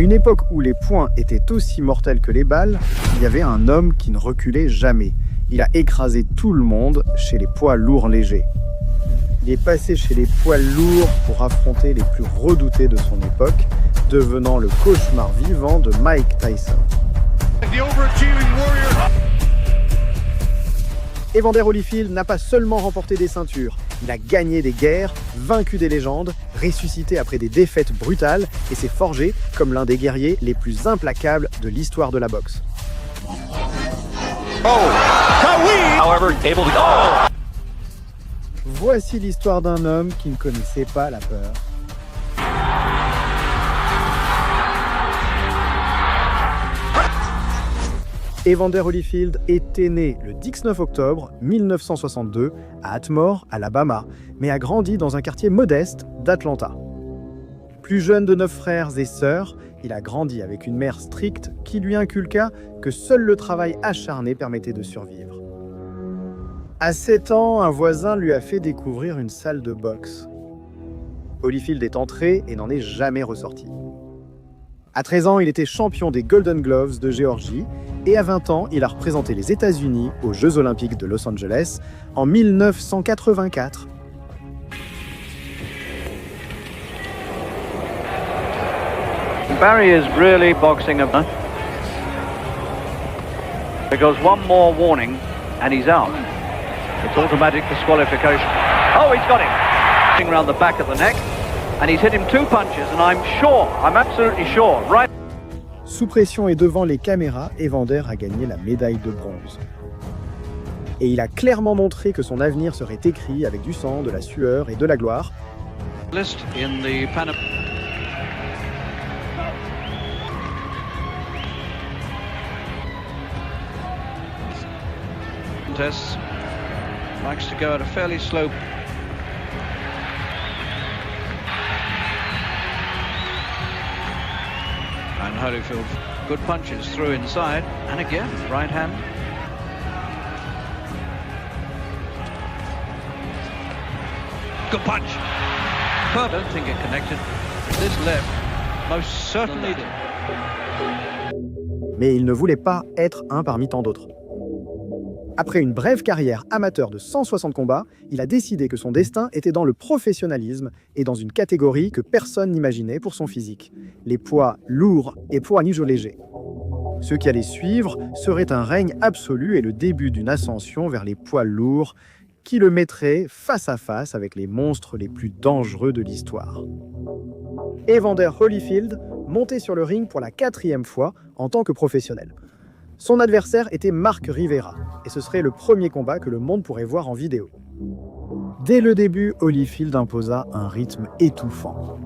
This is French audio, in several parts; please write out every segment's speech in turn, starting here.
une époque où les poings étaient aussi mortels que les balles, il y avait un homme qui ne reculait jamais. Il a écrasé tout le monde chez les poids lourds légers. Il est passé chez les poids lourds pour affronter les plus redoutés de son époque, devenant le cauchemar vivant de Mike Tyson. Evander Holyfield n'a pas seulement remporté des ceintures, il a gagné des guerres, vaincu des légendes, ressuscité après des défaites brutales et s'est forgé comme l'un des guerriers les plus implacables de l'histoire de la boxe. Voici l'histoire d'un homme qui ne connaissait pas la peur. Evander Holyfield était né le 19 octobre 1962 à Atmore, Alabama, mais a grandi dans un quartier modeste d'Atlanta. Plus jeune de 9 frères et sœurs, il a grandi avec une mère stricte qui lui inculqua que seul le travail acharné permettait de survivre. À 7 ans, un voisin lui a fait découvrir une salle de boxe. Holyfield est entré et n'en est jamais ressorti. À 13 ans, il était champion des Golden Gloves de Géorgie et à 20 ans, il a représenté les États-Unis aux Jeux Olympiques de Los Angeles en 1984. Barry is really boxing a... Because one more warning and he's out. It's automatic disqualification. Oh, he's got him. Around the back of the neck. And he's hit him 2 punches, and I'm absolutely sure, right? Sous pression et devant les caméras, Evander a gagné la médaille de bronze. Et il a clairement montré que son avenir serait écrit avec du sang, de la sueur et de la gloire. List in the Pan... Test likes to go at a fairly slow. And Holyfield, good punches through inside, and again, right hand. Good punch. I don't think it connected. This left most certainly did. Mais il ne voulait pas être un parmi tant d'autres. Après une brève carrière amateur de 160 combats, il a décidé que son destin était dans le professionnalisme et dans une catégorie que personne n'imaginait pour son physique, les poids lourds et poids niveaux légers. Ce qui allait suivre serait un règne absolu et le début d'une ascension vers les poids lourds qui le mettrait face à face avec les monstres les plus dangereux de l'histoire. Evander Holyfield montait sur le ring pour la 4e fois en tant que professionnel. Son adversaire était Mark Rivera, et ce serait le premier combat que le monde pourrait voir en vidéo. Dès le début, Holyfield imposa un rythme étouffant.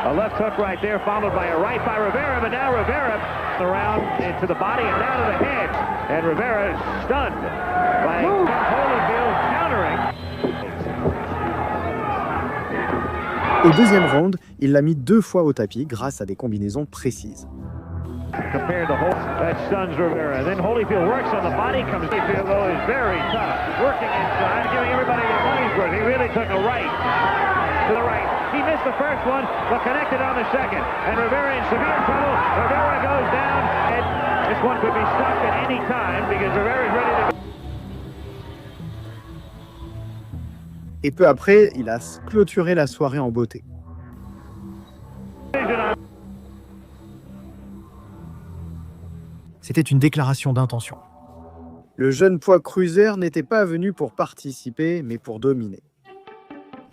A left hook right there, followed by a right by Rivera, but now Rivera around into the body and down to the head. And Rivera is stunned by Holyfield countering. Au deuxième round, il l'a mis 2 fois au tapis grâce à des combinaisons précises. Compared to that stuns Rivera. Then Holyfield works on the body, comes Holyfield though is very tough. Working inside, giving everybody their money's worth. He really took a right to the right. He missed the first one, but connected on the second. And Rivera in severe trouble. Rivera goes down, and this one could be stopped at any time because Rivera is ready to... Et peu après, il a clôturé la soirée en beauté. C'était une déclaration d'intention. Le jeune poids cruiser n'était pas venu pour participer, mais pour dominer.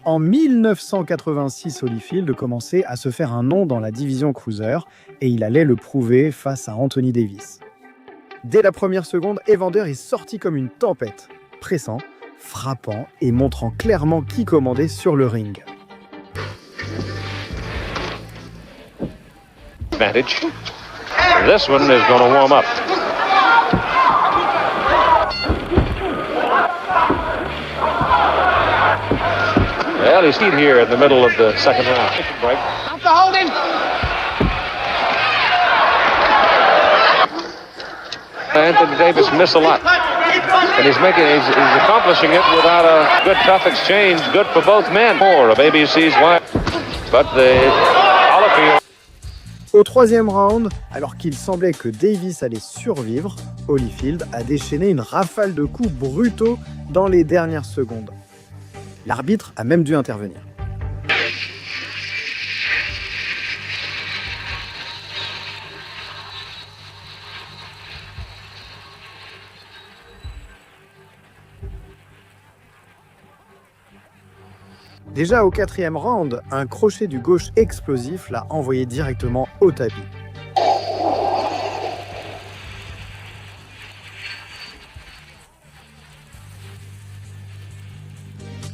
En 1986, Holyfield commençait à se faire un nom dans la division cruiser et il allait le prouver face à Anthony Davis. Dès la première seconde, Evander est sorti comme une tempête, pressant, frappant et montrant clairement qui commandait sur le ring. Advantage. This one is going to warm up. Well, he's here in the middle of the second round. Break. Stop the holding! Anthony Davis miss a lot. And he's accomplishing it without a good tough exchange. Good for both men. More of ABC's wife. But Holyfield. Au troisième round, alors qu'il semblait que Davis allait survivre, Holyfield a déchaîné une rafale de coups brutaux dans les dernières secondes. L'arbitre a même dû intervenir. Déjà au quatrième round, un crochet du gauche explosif l'a envoyé directement au tapis.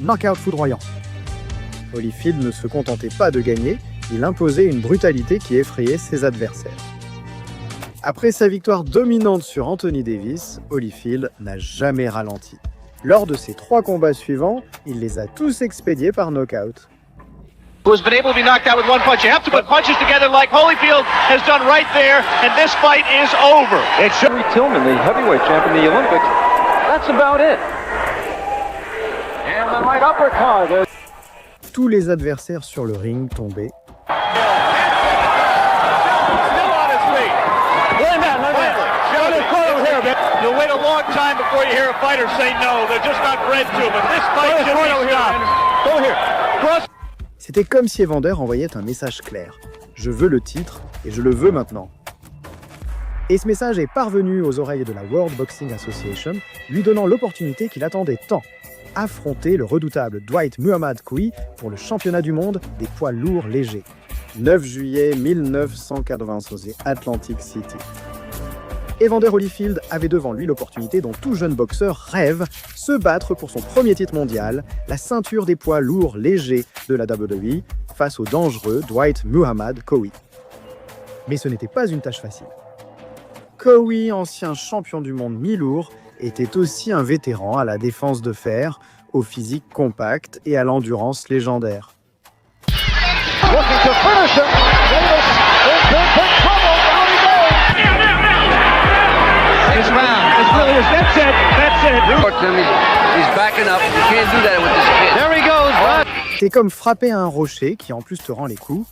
Knockout foudroyant. Holyfield ne se contentait pas de gagner, il imposait une brutalité qui effrayait ses adversaires. Après sa victoire dominante sur Anthony Davis, Holyfield n'a jamais ralenti. Lors de ses 3 combats suivants, il les a tous expédiés par knockout. Who's been able to be knocked out with one punch. You have to put punches together like Holyfield has done right there, and this fight is over. It should Henry Tillman, the heavyweight champion in the Olympics. That's about it. And the right uppercut. Tous les adversaires sur le ring tombaient. You'll wait a long time before you hear a fighter say no. They're just not bred to. But this fight should be stopped. Go here. Cross. C'était comme si Evander envoyait un message clair. Je veux le titre et je le veux maintenant. Et ce message est parvenu aux oreilles de la World Boxing Association, lui donnant l'opportunité qu'il attendait tant. Affronter le redoutable Dwight Muhammad Qawi pour le championnat du monde des poids lourds légers. 9 juillet 1996, Atlantic City. Evander Holyfield avait devant lui l'opportunité dont tout jeune boxeur rêve, se battre pour son premier titre mondial, la ceinture des poids lourds légers de la WWE, face au dangereux Dwight Muhammad Qawi. Mais ce n'était pas une tâche facile. Qawi, ancien champion du monde mi-lourd, était aussi un vétéran à la défense de fer, au physique compact et à l'endurance légendaire. C'est comme frapper à un rocher qui en plus te rend les coups.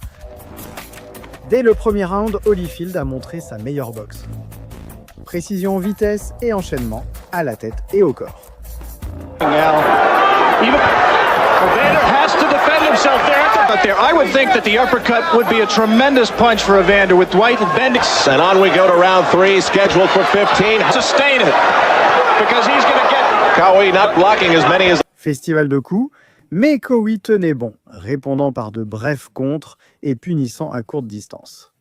Dès le premier round, Holyfield a montré sa meilleure boxe. Précision, vitesse et enchaînement à la tête et au corps. Evander has to defend himself there. I would think that the uppercut would be a tremendous punch for Evander with Dwight bending. And on we go to round 3, scheduled for 15. Sustain it, because he's going to get... Qawi not blocking as many as... Festival de coups, mais Qawi tenait bon, répondant par de brefs contres et punissant à courte distance.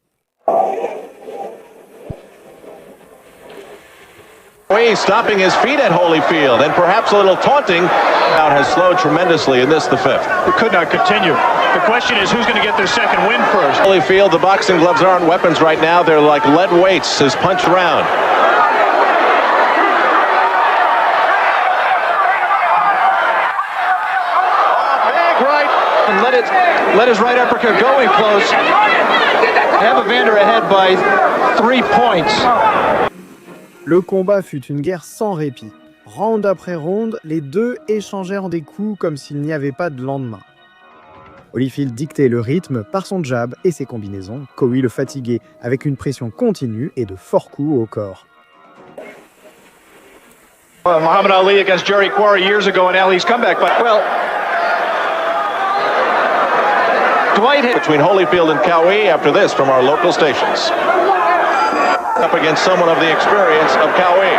Qawi stopping his feet at Holyfield, and perhaps a little taunting. Out has slowed tremendously in this, the 5th. It could not continue. The question is who's going to get their second win first. Holyfield, the boxing gloves aren't weapons right now. They're like lead weights. His punch round. Big right. And let his right uppercut go in close. Have Evander ahead by 3 points. Le combat fut une guerre sans répit. Round après round, les deux échangèrent des coups comme s'il n'y avait pas de lendemain. Holyfield dictait le rythme par son jab et ses combinaisons. Qawi le fatiguait avec une pression continue et de forts coups au corps. Muhammad Ali against Jerry Quarry years ago in Ali's comeback, but well, Dwight hit between Holyfield and Qawi after this from our local stations. Up against someone of the experience of Qawi.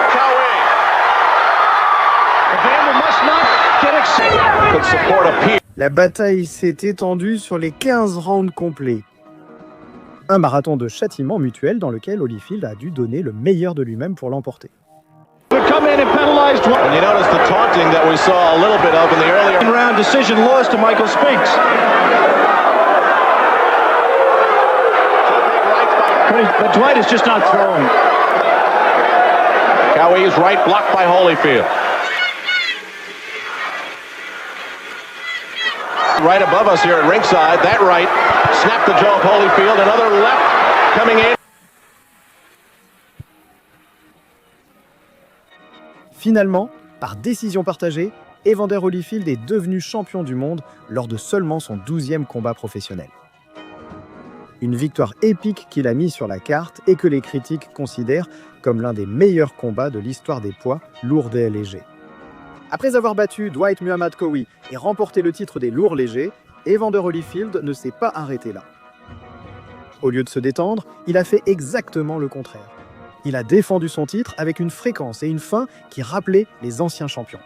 Qawi! Evander must not get excited. Could support a peer. La bataille s'est étendue sur les 15 rounds complets. Un marathon de châtiment mutuel dans lequel Holyfield a dû donner le meilleur de lui-même pour l'emporter. Come in and penalized. And you notice the taunting that we saw a little bit of in the earlier Round decision loss to Michael Spinks. But Dwight is just not throwing. Qawi's right blocked by Holyfield. Right above us here at ringside, that right snapped the jaw of Holyfield. Another left coming in. Finalement, par décision partagée, Evander Holyfield est devenu champion du monde lors de seulement son 12e combat professionnel. Une victoire épique qu'il a mise sur la carte et que les critiques considèrent comme l'un des meilleurs combats de l'histoire des poids lourds et légers. Après avoir battu Dwight Muhammad Qawi et remporté le titre des lourds légers, Evander Holyfield ne s'est pas arrêté là. Au lieu de se détendre, il a fait exactement le contraire. Il a défendu son titre avec une fréquence et une fin qui rappelaient les anciens champions.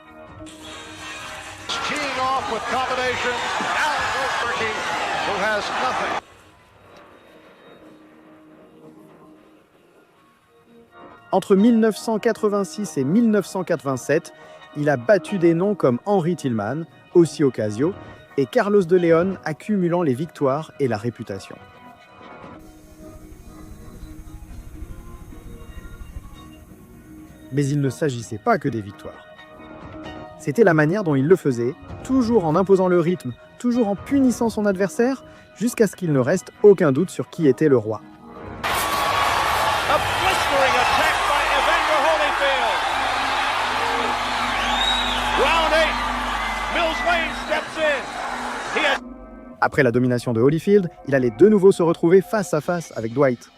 Entre 1986 et 1987, il a battu des noms comme Henry Tillman, Ossie Ocasio et Carlos de Leon, accumulant les victoires et la réputation. Mais il ne s'agissait pas que des victoires. C'était la manière dont il le faisait, toujours en imposant le rythme, toujours en punissant son adversaire, jusqu'à ce qu'il ne reste aucun doute sur qui était le roi. Après la domination de Holyfield, il allait de nouveau se retrouver face à face avec Dwight.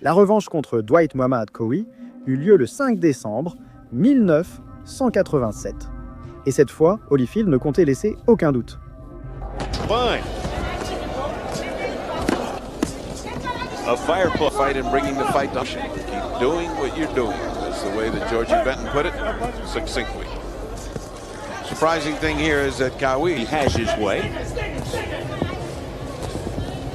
La revanche contre Dwight Muhammad Qawi eut lieu le 5 décembre 1987. Et cette fois, Holyfield ne comptait laisser aucun doute. Fine. A fight and bringing the fight down. Keep doing what you're doing. That's the way that Georgie Benton put it, succinctly. Surprising thing here is that Qawi has his way.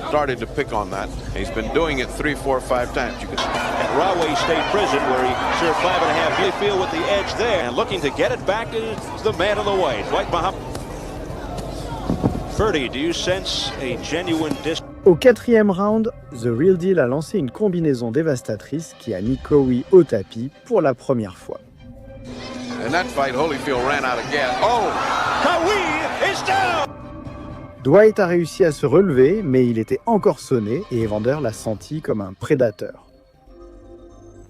Started to pick on that. He's been doing it 3, 4, 5 times. You can at Rahway State Prison, where he served 5.5 years, feel with the edge there, and looking to get it back is the man of the way. Dwight Muhammad. Ferdy, do you sense a genuine Au 4e round, The Real Deal a lancé une combinaison dévastatrice qui a mis Qawi au tapis pour la première fois. In that fight, Holyfield ran out of gas. Oh, Qawi is down! Dwight a réussi à se relever, mais il était encore sonné et Evander l'a senti comme un prédateur.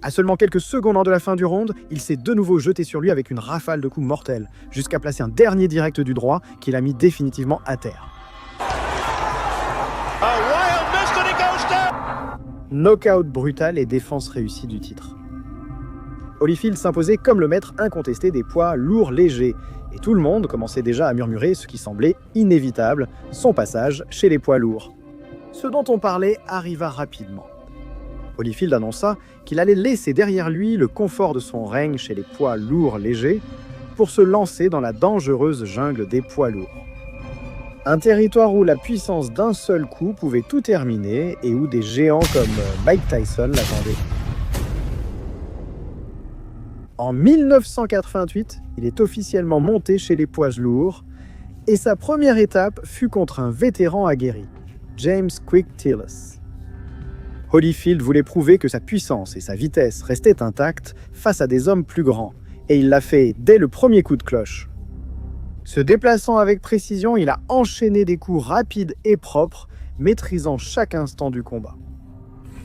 À seulement quelques secondes de la fin du round, il s'est de nouveau jeté sur lui avec une rafale de coups mortels, jusqu'à placer un dernier direct du droit qui l'a mis définitivement à terre. Knockout brutal et défense réussie du titre. Holyfield s'imposait comme le maître incontesté des poids lourds légers, et tout le monde commençait déjà à murmurer ce qui semblait inévitable, son passage chez les poids lourds. Ce dont on parlait arriva rapidement. Holyfield annonça qu'il allait laisser derrière lui le confort de son règne chez les poids lourds légers pour se lancer dans la dangereuse jungle des poids lourds. Un territoire où la puissance d'un seul coup pouvait tout terminer et où des géants comme Mike Tyson l'attendaient. En 1988, il est officiellement monté chez les poids lourds et sa première étape fut contre un vétéran aguerri, James Quick Tillis. Holyfield voulait prouver que sa puissance et sa vitesse restaient intactes face à des hommes plus grands, et il l'a fait dès le premier coup de cloche. Se déplaçant avec précision, il a enchaîné des coups rapides et propres, maîtrisant chaque instant du combat.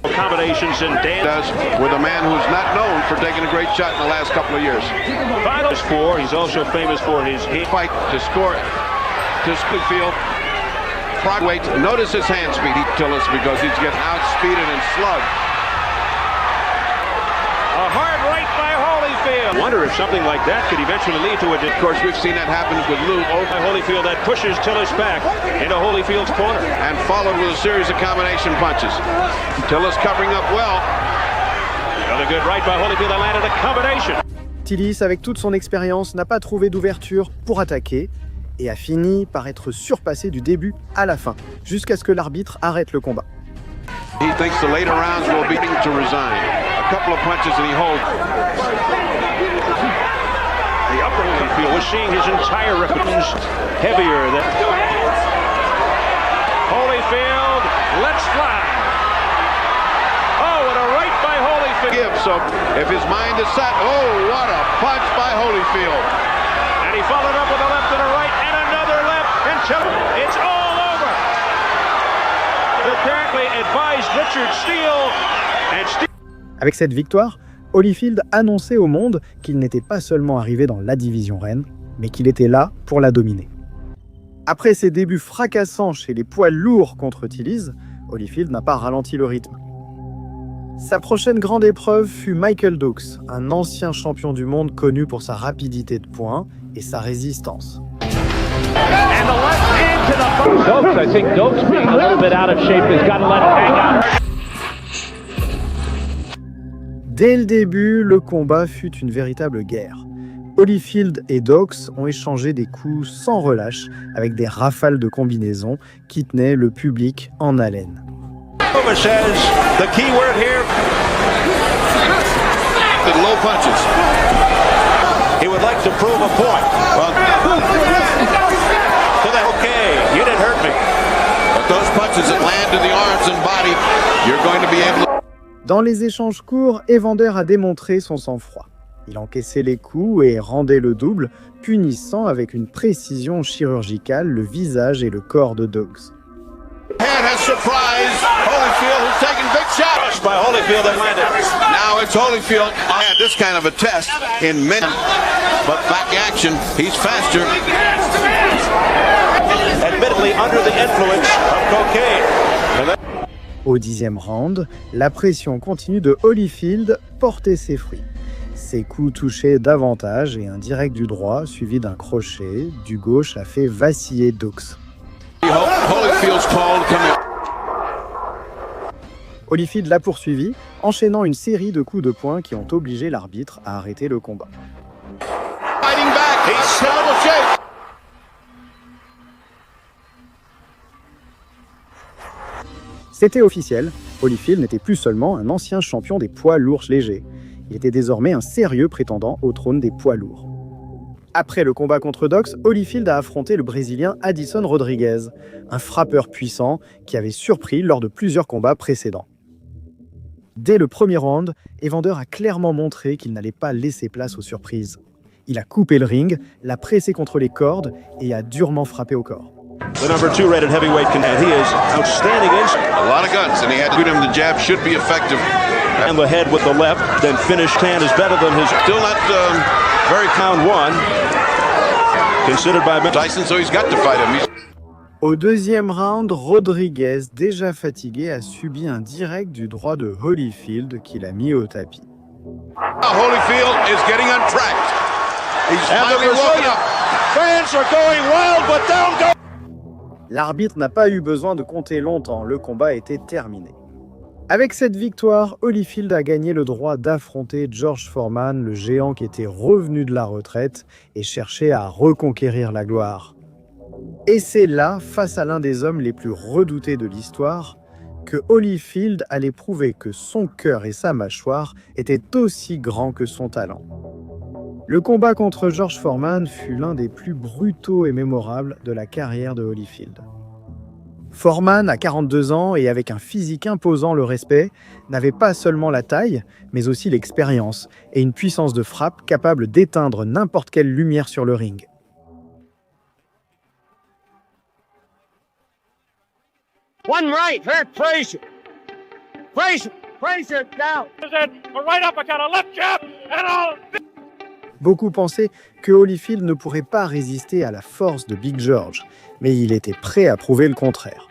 Combinations and does with a man who's not known for taking a great shot in the last couple of years. He's also famous for his fight to score to Schofield. Wait, notice his hand speed, Tillis, because he's getting outspeeded and slugged. A hard right by Holyfield. I wonder if something like that could eventually lead to a... Of course, we've seen that happen with Lou by Holyfield. That pushes Tillis back into Holyfield's corner. And followed with a series of combination punches. Tillis covering up well. Another good right by Holyfield that landed a combination. Tillis, avec toute son expérience, n'a pas trouvé d'ouverture pour attaquer et a fini par être surpassé du début à la fin, jusqu'à ce que l'arbitre arrête le combat. He thinks the later rounds will be to resign. A couple of punches and he holds. The upper Holyfield was seeing his entire reputation heavier than Holyfield. Let's fly. Oh, and a right by Holyfield. So if his mind is set, oh, what a punch by Holyfield. And he followed up with a left and a right and another left until it's all over. Apparently advised Richard Steele and Avec cette victoire, Holyfield annonçait au monde qu'il n'était pas seulement arrivé dans la division reine, mais qu'il était là pour la dominer. Après ses débuts fracassants chez les poids lourds contre Tillis, Holyfield n'a pas ralenti le rythme. Sa prochaine grande épreuve fut Michael Dokes, un ancien champion du monde connu pour sa rapidité de poing et sa résistance. Dokes, I think Dokes being a little bit out of shape has got to let it hang out. Dès le début, le combat fut une véritable guerre. Holyfield et Dokes ont échangé des coups sans relâche avec des rafales de combinaisons qui tenaient le public en haleine. Says the key word here, the low punches. He would like to prove a point. Well, okay, you didn't hurt me. But those punches that land to the arms and body, you're going to be able to... Dans les échanges courts, Evander a démontré son sang-froid. Il encaissait les coups et rendait le double, punissant avec une précision chirurgicale le visage et le corps de Dokes. Head has surprised Holyfield, who's taking big shots by Holyfield that landed. Now it's Holyfield. I had this kind of a test in men, but back action, he's faster. Admittedly under the influence of cocaine. Au 10e round, la pression continue de Holyfield portait ses fruits. Ses coups touchaient davantage et un direct du droit, suivi d'un crochet, du gauche a fait vaciller Dokes. Holyfield l'a poursuivi, enchaînant une série de coups de poing qui ont obligé l'arbitre à arrêter le combat. C'était officiel, Holyfield n'était plus seulement un ancien champion des poids lourds légers, il était désormais un sérieux prétendant au trône des poids lourds. Après le combat contre Dokes, Holyfield a affronté le Brésilien Adison Rodrigues, un frappeur puissant qui avait surpris lors de plusieurs combats précédents. Dès le premier round, Evander a clairement montré qu'il n'allait pas laisser place aux surprises. Il a coupé le ring, l'a pressé contre les cordes et a durement frappé au corps. The number 2 rated heavyweight contender. He is outstanding. A lot of guns, and he had to shoot him. The jab should be effective. And the head with the left, then finish. Tan is better than his. Still not very pound one. Considered by Tyson, so he's got to fight him. Au deuxième round, Rodrigues, déjà fatigué, a subi un direct du droit de Holyfield qui l'a mis au tapis. Holyfield is getting untracked. He's finally woken up. Fans are going wild, but don't go. L'arbitre n'a pas eu besoin de compter longtemps, le combat était terminé. Avec cette victoire, Holyfield a gagné le droit d'affronter George Foreman, le géant qui était revenu de la retraite et cherchait à reconquérir la gloire. Et c'est là, face à l'un des hommes les plus redoutés de l'histoire, que Holyfield allait prouver que son cœur et sa mâchoire étaient aussi grands que son talent. Le combat contre George Foreman fut l'un des plus brutaux et mémorables de la carrière de Holyfield. Foreman, à 42 ans et avec un physique imposant le respect, n'avait pas seulement la taille, mais aussi l'expérience et une puissance de frappe capable d'éteindre n'importe quelle lumière sur le ring. One right, hurt Frazier. Frazier down. A right uppercut, a left jab, and all. Beaucoup pensaient que Holyfield ne pourrait pas résister à la force de Big George, mais il était prêt à prouver le contraire.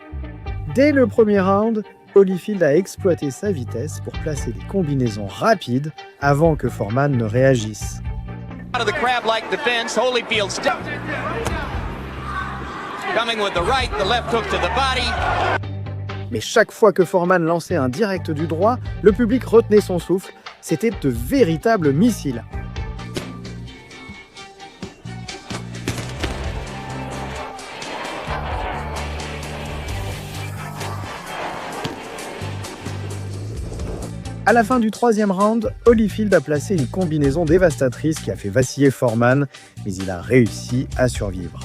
Dès le premier round, Holyfield a exploité sa vitesse pour placer des combinaisons rapides avant que Foreman ne réagisse. Out of the crab-like defense, Holyfield coming with the right, the left hook to the body. Mais chaque fois que Foreman lançait un direct du droit, le public retenait son souffle. C'était de véritables missiles. À la fin du troisième round, Holyfield a placé une combinaison dévastatrice qui a fait vaciller Foreman, mais il a réussi à survivre.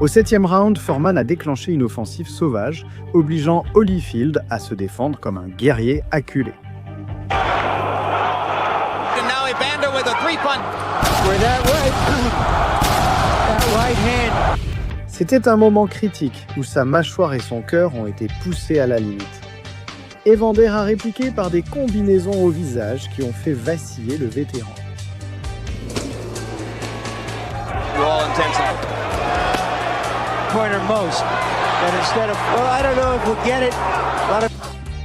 Au septième round, Foreman a déclenché une offensive sauvage, obligeant Holyfield à se défendre comme un guerrier acculé. Where that right hand C'était un moment critique où sa mâchoire et son cœur ont été poussés à la limite. Evander a répliqué par des combinaisons au visage qui ont fait vaciller le vétéran.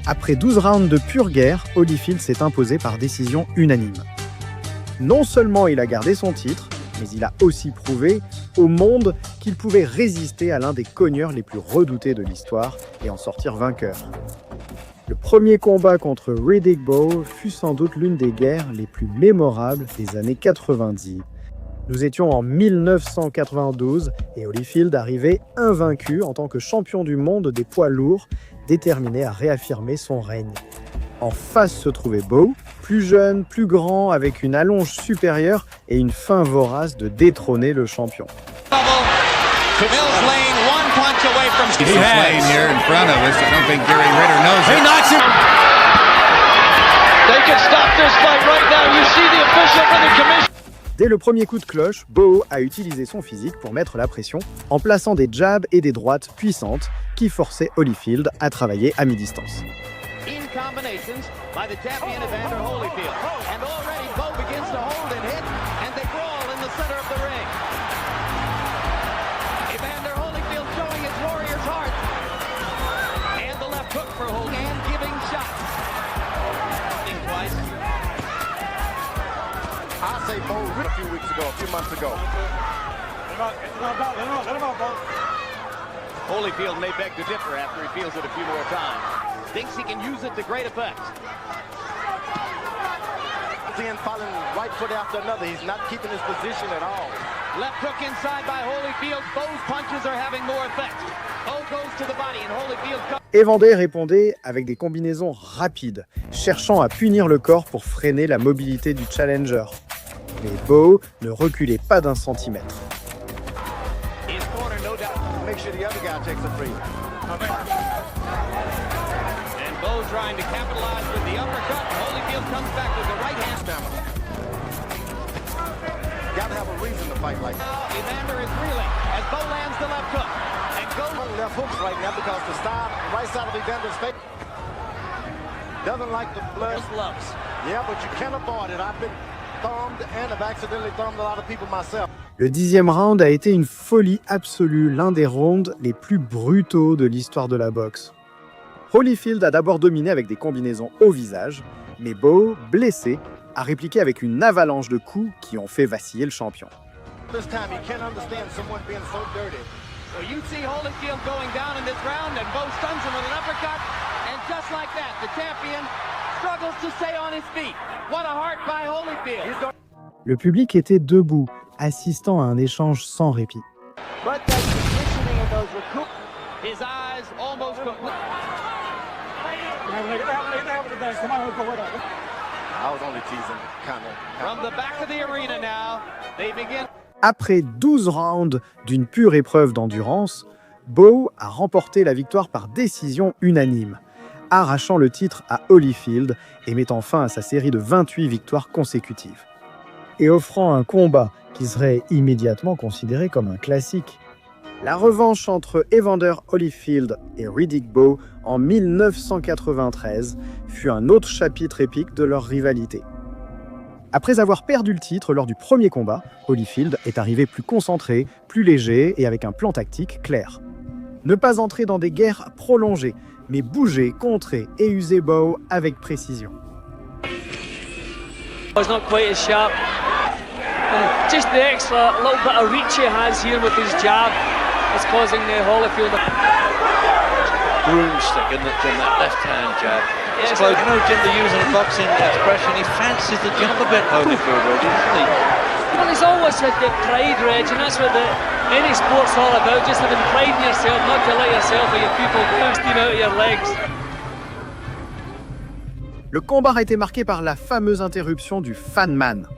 Après 12 rounds de pure guerre, Holyfield s'est imposé par décision unanime. Non seulement il a gardé son titre, mais il a aussi prouvé au monde qu'il pouvait résister à l'un des cogneurs les plus redoutés de l'histoire et en sortir vainqueur. Le premier combat contre Riddick Bowe fut sans doute l'une des guerres les plus mémorables des années 90. Nous étions en 1992 et Holyfield arrivait invaincu en tant que champion du monde des poids lourds, déterminé à réaffirmer son règne. En face se trouvait Bowe, plus jeune, plus grand, avec une allonge supérieure et une faim vorace de détrôner le champion. Dès le premier coup de cloche, Bowe a utilisé son physique pour mettre la pression en plaçant des jabs et des droites puissantes qui forçaient Holyfield à travailler à mi-distance. Combinations by the champion Evander Holyfield. And already Bowe begins to hold and hit, and they brawl in the center of the ring. Evander Holyfield showing his warrior's heart. And the left hook for Holyfield and giving shots. Twice. I say Bowe a few weeks ago, a few months ago. Holyfield may beg to differ after he feels it a few more times. Thinks he can use it to great effect. Following right foot after another. He's not keeping his position at all. Left hook inside by Holyfield. Bowe's punches are having more effect. Bowe goes to the body and Holyfield... Evander répondait avec des combinaisons rapides, cherchant à punir le corps pour freiner la mobilité du challenger. Mais Bowe ne reculait pas d'un centimètre. His corner, no doubt. Make sure the other guy takes a break. Bowe trying to capitalize with the uppercut. Holyfield comes back with the right hand. Got to have a reason to fight like that. Now Evander is reeling as Bowe lands the left hook. And goes on left hooks right now because the right side of Evander's face doesn't like the blood. Gloves. Yeah, but you can't avoid it. I've been thumbed and have accidentally thumbed a lot of people myself. Le 10e round a été une folie absolue, l'un des rounds les plus brutaux de l'histoire de la boxe. Holyfield a d'abord dominé avec des combinaisons au visage, mais Bowe, blessé, a répliqué avec une avalanche de coups qui ont fait vaciller le champion. This time you can't understand someone being so dirty. So you see Holyfield going down in this round and Bowe stuns him with an uppercut, and just like that, the champion struggles to stay on his feet. What a heart by Holyfield. Le public était debout, assistant à un échange sans répit. But that positioning of those recruits, his eyes almost complete. I was only teasing, kind of. From the back of the arena now, they begin. Après 12 rounds d'une pure épreuve d'endurance, Bowe a remporté la victoire par décision unanime, arrachant le titre à Holyfield et mettant fin à sa série de 28 victoires consécutives. Et offrant un combat qui serait immédiatement considéré comme un classique. La revanche entre Evander Holyfield et Riddick Bowe en 1993 fut un autre chapitre épique de leur rivalité. Après avoir perdu le titre lors du premier combat, Holyfield est arrivé plus concentré, plus léger et avec un plan tactique clair. Ne pas entrer dans des guerres prolongées, mais bouger, contrer et user Bowe avec précision. It's not quite as sharp. Just the extra little bit of reach he has here with his jab is causing Holyfield a broomstick in that left-hand jab. Yes, you know, Jim, they're using a boxing expression. He fancies the jump a bit, Holyfield, Reggie, doesn't he? Well, he's always had the pride, Reg, and that's what any sport's all about, just having pride in yourself, not to let yourself or your people steam out of your legs. Le combat a été marqué par la fameuse interruption du Fan Man,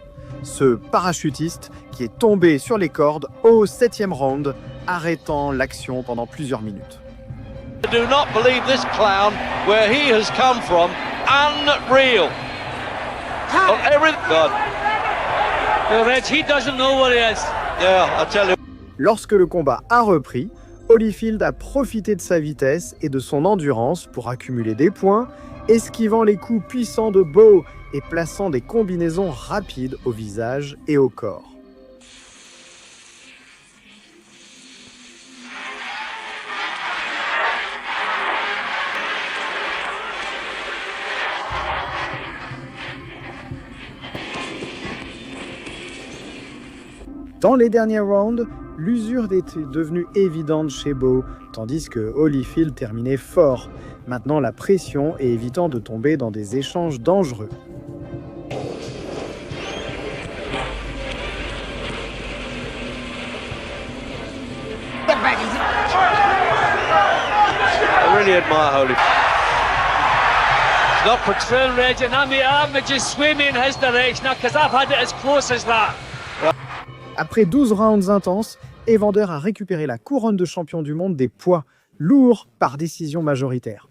ce parachutiste qui est tombé sur les cordes au 7e round, arrêtant l'action pendant plusieurs minutes. I do not believe this clown, where he has come from, unreal. On every God. Well, Reg, he doesn't know what he is. Yeah, I tell you. Lorsque le combat a repris, Holyfield a profité de sa vitesse et de son endurance pour accumuler des points, esquivant les coups puissants de Bowe et plaçant des combinaisons rapides au visage et au corps. Dans les derniers rounds, l'usure était devenue évidente chez Bowe, tandis que Holyfield terminait fort, maintenant la pression et évitant de tomber dans des échanges dangereux. I really admire Holyfield. Not patrol, Reggie. I'm just swimming in his direction because I've had it as close as that. Après 12 rounds intenses, Evander a récupéré la couronne de champion du monde des poids lourds par décision majoritaire.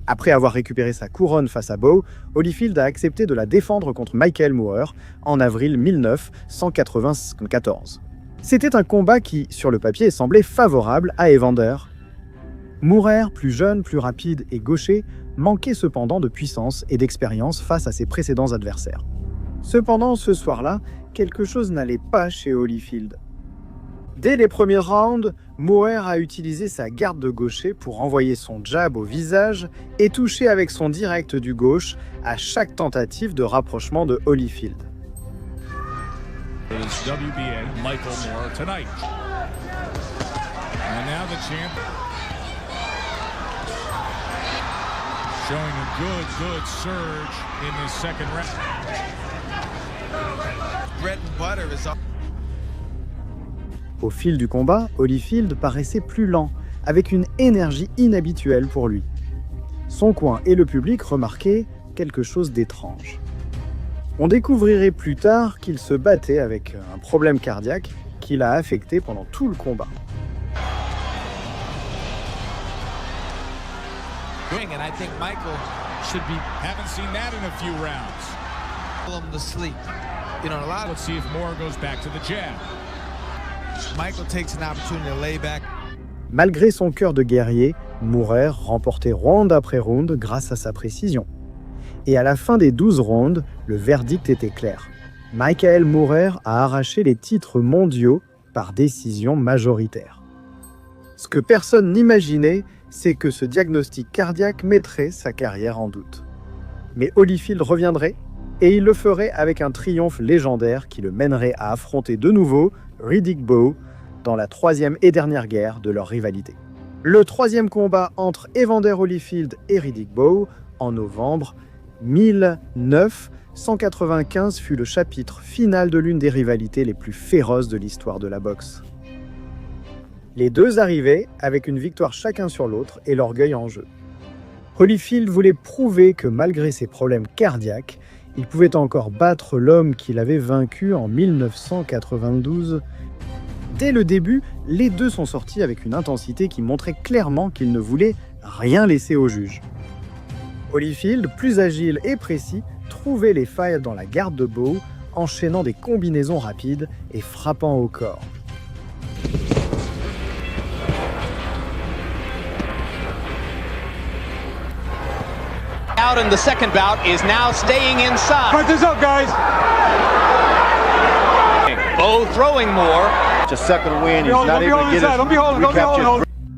Après avoir récupéré sa couronne face à Bowe, Holyfield a accepté de la défendre contre Michael Moorer en avril 1994. C'était un combat qui, sur le papier, semblait favorable à Evander. Moorer, plus jeune, plus rapide et gaucher, manquait cependant de puissance et d'expérience face à ses précédents adversaires. Cependant, ce soir-là, quelque chose n'allait pas chez Holyfield. Dès les premiers rounds, Moorer a utilisé sa garde de gaucher pour envoyer son jab au visage et toucher avec son direct du gauche à chaque tentative de rapprochement de Holyfield. WBA Michael Moorer tonight. And now the champ showing a good surge in this second round. Bread and butter is up. Au fil du combat, Holyfield paraissait plus lent, avec une énergie inhabituelle pour lui. Son coin et le public remarquaient quelque chose d'étrange. On découvrirait plus tard qu'il se battait avec un problème cardiaque qui l'a affecté pendant tout le combat. And I think Michael should be. Haven't seen that in a few rounds. Pull him to sleep. You know, a lot. Let's see if Moorer goes back to the jab. Michael takes an opportunity to lay back. Malgré son cœur de guerrier, Moorer remportait round après round grâce à sa précision. Et à la fin des 12 rounds, le verdict était clair. Michael Moorer a arraché les titres mondiaux par décision majoritaire. Ce que personne n'imaginait, c'est que ce diagnostic cardiaque mettrait sa carrière en doute. Mais Holyfield reviendrait, et il le ferait avec un triomphe légendaire qui le mènerait à affronter de nouveau Riddick Bowe dans la troisième et dernière guerre de leur rivalité. Le troisième combat entre Evander Holyfield et Riddick Bowe en novembre 1995 fut le chapitre final de l'une des rivalités les plus féroces de l'histoire de la boxe. Les deux arrivaient avec une victoire chacun sur l'autre et l'orgueil en jeu. Holyfield voulait prouver que malgré ses problèmes cardiaques, il pouvait encore battre l'homme qu'il avait vaincu en 1992. Dès le début, les deux sont sortis avec une intensité qui montrait clairement qu'ils ne voulaient rien laisser au juge. Holyfield, plus agile et précis, trouvait les failles dans la garde de Bowe, enchaînant des combinaisons rapides et frappant au corps. Out in the second bout is now staying inside. Cut this up, guys. Bowe throwing more. Just second win. He's not able to get his.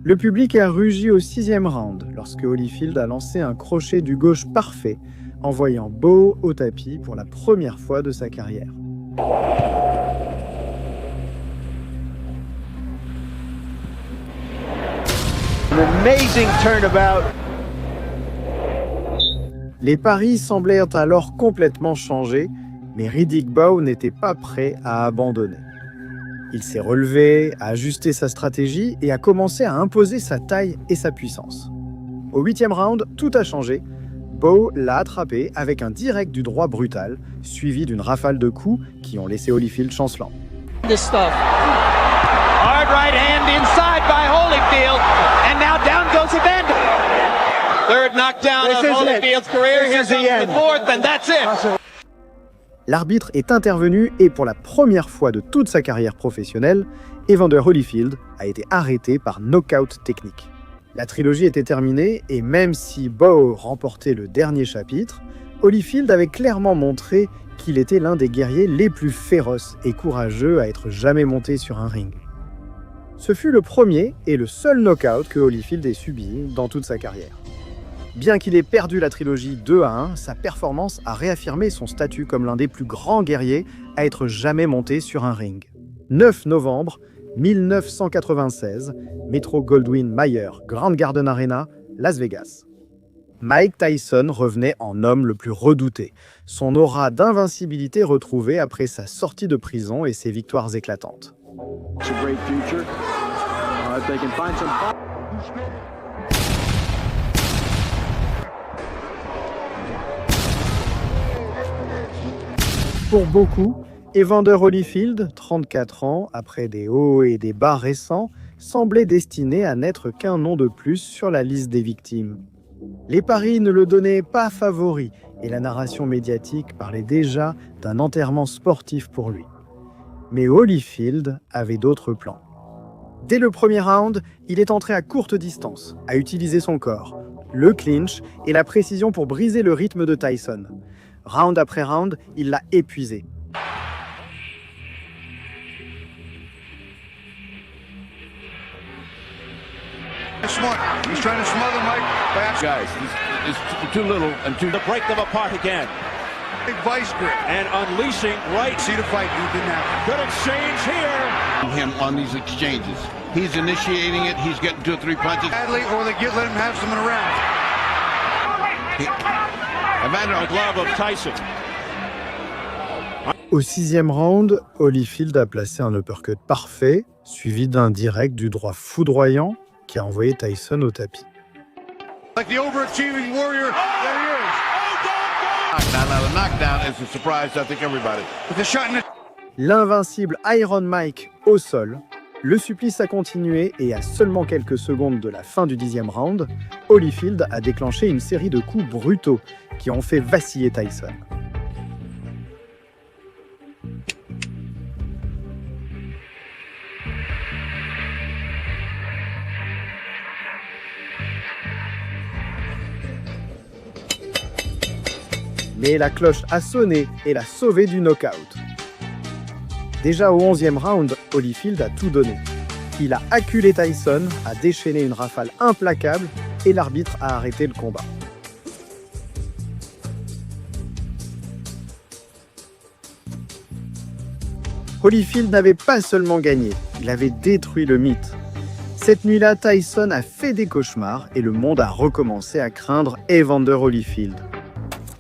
Le public a rugi au 6e round lorsque Holyfield a lancé un crochet du gauche parfait, envoyant Bowe au tapis pour la première fois de sa carrière. An amazing turnabout. Les paris semblaient alors complètement changés, mais Riddick Bowe n'était pas prêt à abandonner. Il s'est relevé, a ajusté sa stratégie et a commencé à imposer sa taille et sa puissance. Au 8e round, tout a changé. Bowe l'a attrapé avec un direct du droit brutal, suivi d'une rafale de coups qui ont laissé Holyfield chancelant. Hard right hand inside by Holyfield, and now down goes Evander. Third knockdown of Holyfield's career. Here's the fourth, and that's it. L'arbitre est intervenu et pour la première fois de toute sa carrière professionnelle, Evander Holyfield a été arrêté par knockout technique. La trilogie était terminée et même si Bowe remportait le dernier chapitre, Holyfield avait clairement montré qu'il était l'un des guerriers les plus féroces et courageux à être jamais monté sur un ring. Ce fut le premier et le seul knockout que Holyfield ait subi dans toute sa carrière. Bien qu'il ait perdu la trilogie 2-1, sa performance a réaffirmé son statut comme l'un des plus grands guerriers à être jamais monté sur un ring. 9 novembre 1996, Metro-Goldwyn-Mayer Grand Garden Arena, Las Vegas. Mike Tyson revenait en homme le plus redouté, son aura d'invincibilité retrouvée après sa sortie de prison et ses victoires éclatantes. Pour beaucoup, Evander Holyfield, 34 ans, après des hauts et des bas récents, semblait destiné à n'être qu'un nom de plus sur la liste des victimes. Les paris ne le donnaient pas favori et la narration médiatique parlait déjà d'un enterrement sportif pour lui. Mais Holyfield avait d'autres plans. Dès le premier round, il est entré à courte distance, a utilisé son corps, le clinch et la précision pour briser le rythme de Tyson. Round après round, il l'a épuisé. Smart. He's trying to smother Mike. Guys, it's too little and too... To break them apart again. Big vice grip. And unleashing right. See the fight, he didn't happen. Good exchange here. Him on these exchanges. He's initiating it. He's getting 2 or 3 punches. Badly, or they let him have some in a round. Evander, a glove of Tyson. Au 6e round, Holyfield a placé un uppercut parfait, suivi d'un direct du droit foudroyant qui a envoyé Tyson au tapis. Like the overachieving warrior, there he is. Now the knockdown is a surprise to I think everybody. With the shot in the... L'invincible Iron Mike au sol, le supplice a continué et à seulement quelques secondes de la fin du 10e round, Holyfield a déclenché une série de coups brutaux qui ont fait vaciller Tyson. Mais la cloche a sonné et l'a sauvé du knockout. Déjà au 11e round, Holyfield a tout donné. Il a acculé Tyson, a déchaîné une rafale implacable et l'arbitre a arrêté le combat. Holyfield n'avait pas seulement gagné, il avait détruit le mythe. Cette nuit-là, Tyson a fait des cauchemars et le monde a recommencé à craindre Evander Holyfield.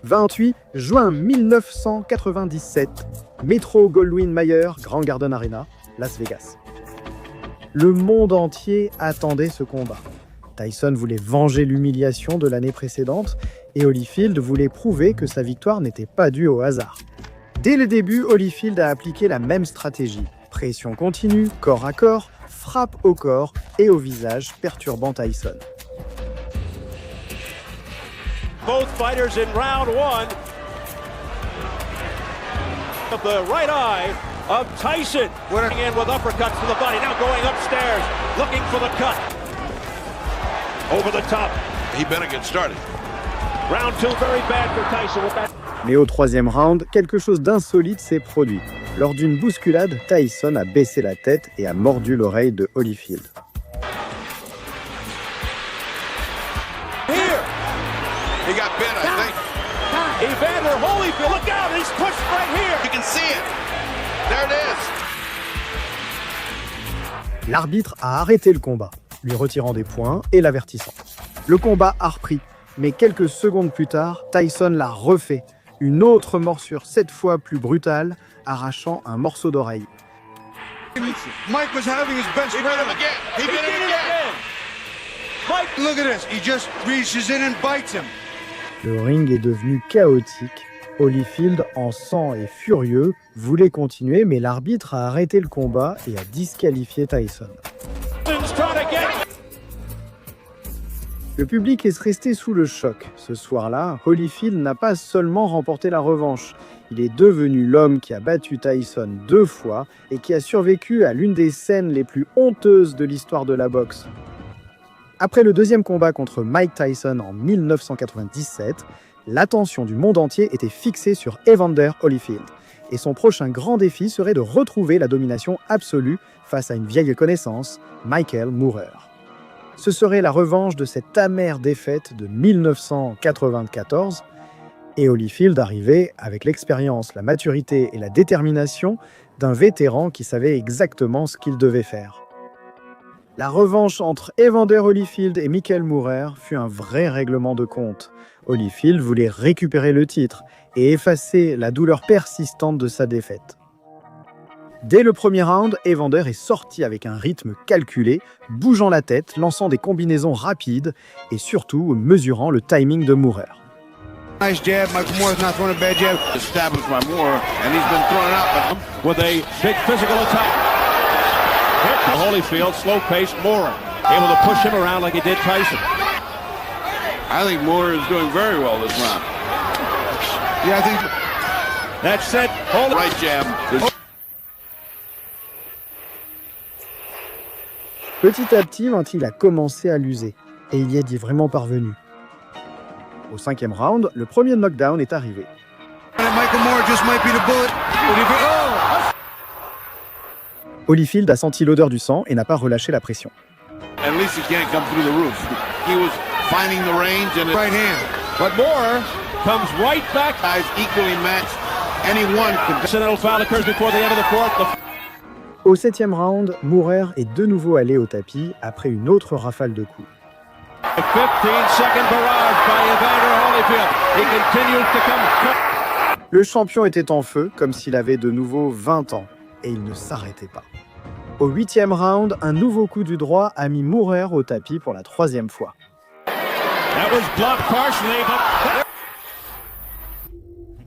28 juin 1997, Metro-Goldwyn-Mayer Grand Garden Arena, Las Vegas. Le monde entier attendait ce combat. Tyson voulait venger l'humiliation de l'année précédente et Holyfield voulait prouver que sa victoire n'était pas due au hasard. Dès le début, Holyfield a appliqué la même stratégie. Pression continue, corps à corps, frappe au corps et au visage, perturbant Tyson. Both fighters in round 1. Of the right eye of Tyson. Running in with uppercuts to the body. Now going upstairs, looking for the cut. Over the top. He better get started. Round 2, very bad for Tyson with that. Mais au 3e round, quelque chose d'insolite s'est produit. Lors d'une bousculade, Tyson a baissé la tête et a mordu l'oreille de Holyfield. He got bit, I think. Evander Holyfield, look out, he's pushed right here. You can see it. There it is. L'arbitre a arrêté le combat, lui retirant des points et l'avertissant. Le combat a repris, mais quelques secondes plus tard, Tyson l'a refait. Une autre morsure, cette fois plus brutale, arrachant un morceau d'oreille. Mike was having his best friend. He did it again. Mike, look at this. He just reaches in and bites him. Le ring est devenu chaotique. Holyfield, en sang et furieux, voulait continuer, mais l'arbitre a arrêté le combat et a disqualifié Tyson. Le public est resté sous le choc. Ce soir-là, Holyfield n'a pas seulement remporté la revanche, il est devenu l'homme qui a battu Tyson 2 fois et qui a survécu à l'une des scènes les plus honteuses de l'histoire de la boxe. Après le deuxième combat contre Mike Tyson en 1997, l'attention du monde entier était fixée sur Evander Holyfield. Et son prochain grand défi serait de retrouver la domination absolue face à une vieille connaissance, Michael Moorer. Ce serait la revanche de cette amère défaite de 1994, et Holyfield arrivait avec l'expérience, la maturité et la détermination d'un vétéran qui savait exactement ce qu'il devait faire. La revanche entre Evander Holyfield et Michael Moorer fut un vrai règlement de compte. Holyfield voulait récupérer le titre et effacer la douleur persistante de sa défaite. Dès le premier round, Evander est sorti avec un rythme calculé, bougeant la tête, lançant des combinaisons rapides et surtout mesurant le timing de Moorer. Nice jab. Michael Moore's not throwing a bad jab. Established by Moore, and he's been thrown out with a big physical attack. Holyfield, slow-paced Moore, able to push him around like he did Tyson. I think Moore is doing very well this round. Yeah, I think that's it. Right jab. Petit à petit, il a commencé à l'user, et il y est vraiment parvenu. Au 5e round, le premier knockdown est arrivé. Michael Moore just might be the bullet. Holyfield a senti l'odeur du sang et n'a pas relâché la pression. At least he can't come through the roof. He was finding the range and right hand. But Moore comes right back. Guys equally matched. Anyone can. Accidental foul occurs before the end of the fourth. Au 7e round, Moorer est de nouveau allé au tapis après une autre rafale de coups. 15-second barrage by Evander Holyfield. He continues to come. Le champion était en feu, comme s'il avait de nouveau 20 ans, et il ne s'arrêtait pas. Au 8e round, un nouveau coup du droit a mis Moorer au tapis pour la 3e fois. That was blocked partially, but...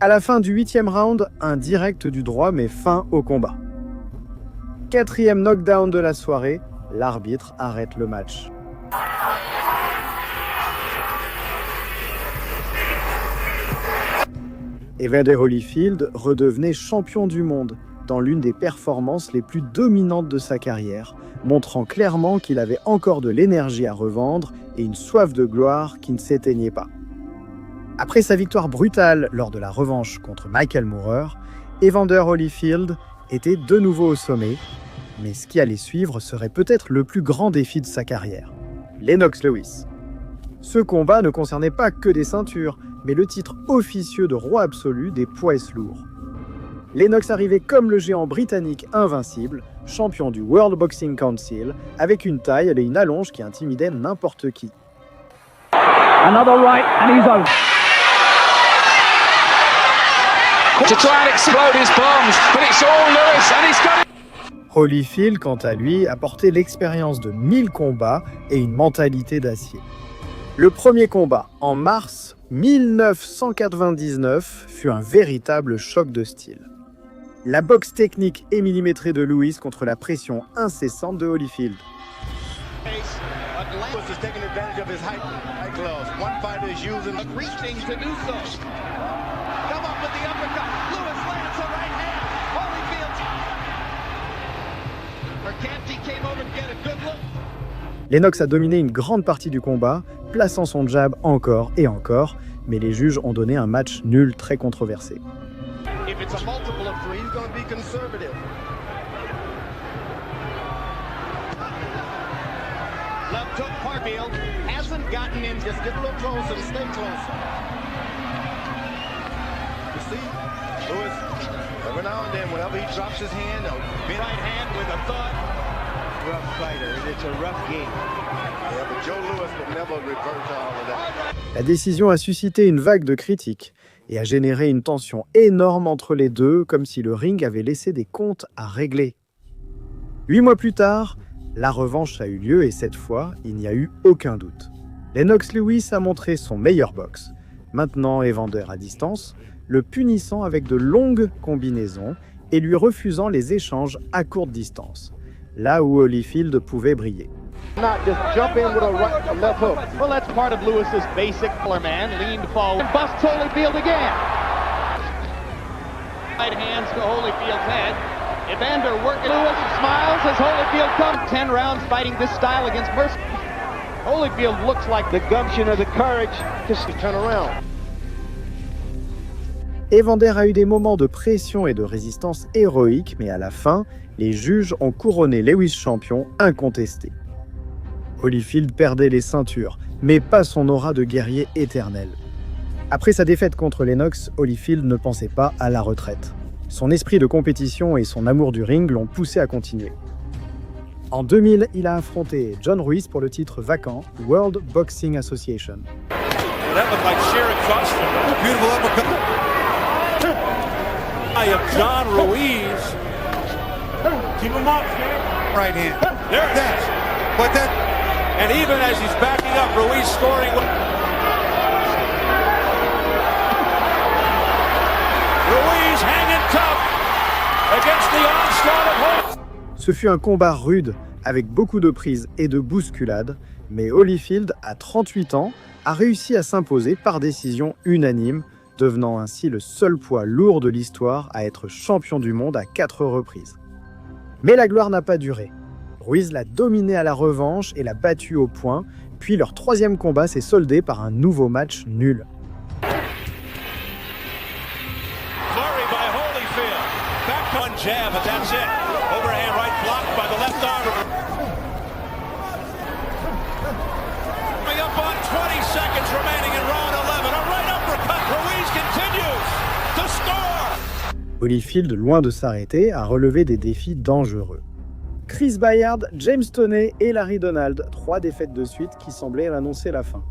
À la fin du 8e round, un direct du droit met fin au combat. 4e knockdown de la soirée, l'arbitre arrête le match. Evander Holyfield redevenait champion du monde dans l'une des performances les plus dominantes de sa carrière, montrant clairement qu'il avait encore de l'énergie à revendre et une soif de gloire qui ne s'éteignait pas. Après sa victoire brutale lors de la revanche contre Michael Moorer, Evander Holyfield était de nouveau au sommet, mais ce qui allait suivre serait peut-être le plus grand défi de sa carrière, Lennox Lewis. Ce combat ne concernait pas que des ceintures, mais le titre officieux de roi absolu des poids lourds. Lennox arrivait comme le géant britannique invincible, champion du World Boxing Council, avec une taille et une allonge qui intimidaient n'importe qui. Another right and he's out. To try and explode his bombs, but it's all Lewis and he's got it. Holyfield, quant à lui, a porté l'expérience de 1000 combats et une mentalité d'acier. Le premier combat, en mars 1999, fut un véritable choc de style. La boxe technique et millimétrée de Lewis contre la pression incessante de Holyfield. Lennox a dominé une grande partie du combat, plaçant son jab encore et encore, mais les juges ont donné un match nul très controversé. Every now and then, whenever he drops his hand, a right hand with a thought. Rough fighter, it's a rough game. Yeah, but Joe Louis would never revert to all of that. La décision a suscité une vague de critiques et a généré une tension énorme entre les deux, comme si le ring avait laissé des comptes à régler. 8 mois plus tard, la revanche a eu lieu et cette fois, il n'y a eu aucun doute. Lennox Lewis a montré son meilleur boxe. Maintenant Evander à distance, le punissant avec de longues combinaisons et lui refusant les échanges à courte distance, là où Holyfield pouvait briller. Not just jump in with a left hook. Well, that's Part of Lewis's basic color man leaned forward, busts Holyfield again. Right hands to Holyfield's head. Evander working. Lewis smiles as Holyfield comes. 10 rounds fighting this style against Mercer. Holyfield looks like the gumption or the courage to turn around. Evander a eu des moments de pression et de résistance héroïques, mais à la fin, les juges ont couronné Lewis champion incontesté. Holyfield perdait les ceintures, mais pas son aura de guerrier éternel. Après sa défaite contre Lennox, Holyfield ne pensait pas à la retraite. Son esprit de compétition et son amour du ring l'ont poussé à continuer. En 2000, il a affronté John Ruiz pour le titre vacant World Boxing Association. John Ruiz. Keep him up. Right hand. There it is. But that. And even as he's backing up, Ruiz scoring. Ruiz hanging tough against the onslaught of Holyfield. Ce fut un combat rude, avec beaucoup de prises et de bousculades, mais Holyfield, à 38 ans, a réussi à s'imposer par décision unanime, devenant ainsi le seul poids lourd de l'histoire à être champion du monde à 4 reprises. Mais la gloire n'a pas duré. Ruiz l'a dominé à la revanche et l'a battu au point, puis leur troisième combat s'est soldé par un nouveau match nul. Murray by Holyfield. Back on jab, but that's it. Overhand right blocked by the left arm. Coming up on 20 seconds remaining in round 11. A right uppercut. Ruiz continues to score. Holyfield, loin de s'arrêter, a relevé des défis dangereux. Chris Bayard, James Toney et Larry Donald, 3 défaites de suite qui semblaient annoncer la fin.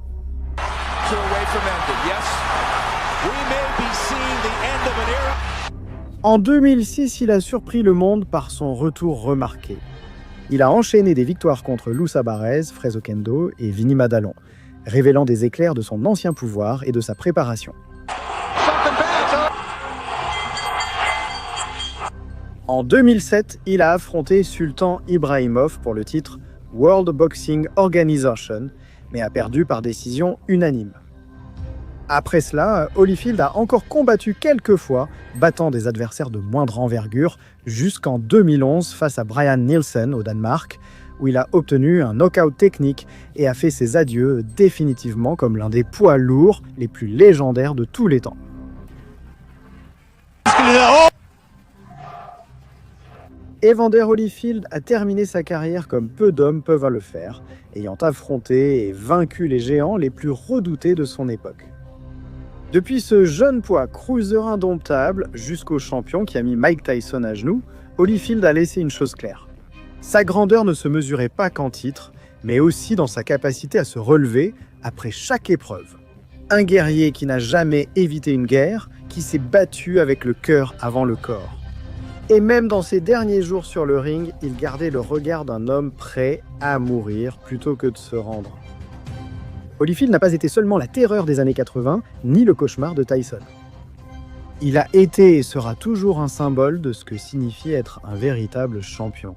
En 2006, il a surpris le monde par son retour remarqué. Il a enchaîné des victoires contre Lou Sabarez, Fres Oquendo et Vinny Madalon, révélant des éclairs de son ancien pouvoir et de sa préparation. En 2007, il a affronté Sultan Ibrahimov pour le titre World Boxing Organization, mais a perdu par décision unanime. Après cela, Holyfield a encore combattu quelques fois, battant des adversaires de moindre envergure, jusqu'en 2011 face à Brian Nielsen au Danemark, où il a obtenu un knockout technique et a fait ses adieux définitivement comme l'un des poids lourds les plus légendaires de tous les temps. Evander Holyfield a terminé sa carrière comme peu d'hommes peuvent le faire, ayant affronté et vaincu les géants les plus redoutés de son époque. Depuis ce jeune poids cruiser indomptable jusqu'au champion qui a mis Mike Tyson à genoux, Holyfield a laissé une chose claire. Sa grandeur ne se mesurait pas qu'en titre, mais aussi dans sa capacité à se relever après chaque épreuve. Un guerrier qui n'a jamais évité une guerre, qui s'est battu avec le cœur avant le corps. Et même dans ses derniers jours sur le ring, il gardait le regard d'un homme prêt à mourir plutôt que de se rendre. Holyfield n'a pas été seulement la terreur des années 80, ni le cauchemar de Tyson. Il a été et sera toujours un symbole de ce que signifie être un véritable champion.